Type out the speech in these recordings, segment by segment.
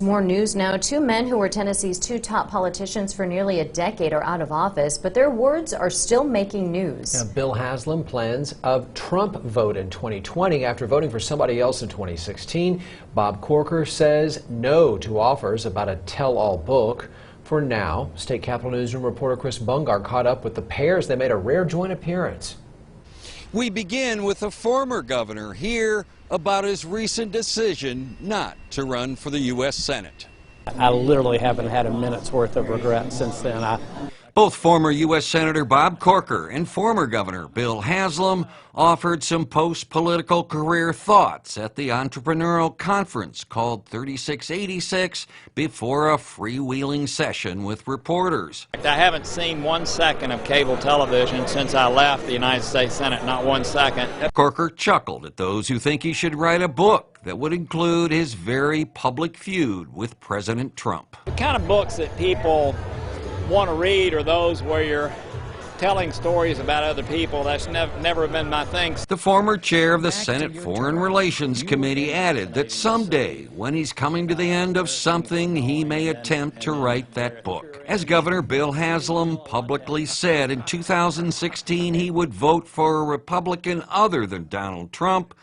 More news now. Two men who were Tennessee's two top politicians for nearly a decade are out of office, but their words are still making news. Now, Bill Haslam plans a Trump vote in 2020 after voting for somebody else in 2016. Bob Corker says no to offers about a tell-all book. For now, State Capitol Newsroom reporter Chris Bungar caught up with the pairs. They made a rare joint appearance. We begin with a former governor here about his recent decision not to run for the U.S. Senate. I literally haven't had a minute's worth of regret since then. Both former U.S. Senator Bob Corker and former Governor Bill Haslam offered some post-political career thoughts at the entrepreneurial conference called 3686 before a freewheeling session with reporters. I haven't seen 1 second of cable television since I left the United States Senate, not 1 second. Corker chuckled at those who think he should write a book that would include his very public feud with President Trump. The kind of books that people want to read are those where you're telling stories about other people. That's never been my thing. The former chair of the Senate Foreign Relations Committee added that someday, when he's coming to the end of something, he may attempt to write that book. As Governor Bill Haslam publicly said in 2016 he would vote for a Republican other than Donald Trump,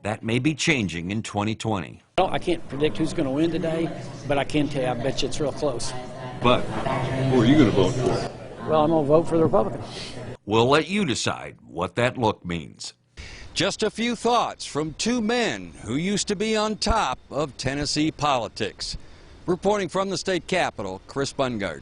that may be changing in 2020. Well, I can't predict who's going to win today, but I can tell you I bet you it's real close. But who are you going to vote for? Well, I'm going to vote for the Republican. We'll let you decide what that look means. Just a few thoughts from two men who used to be on top of Tennessee politics. Reporting from the state capitol, Chris Bungard.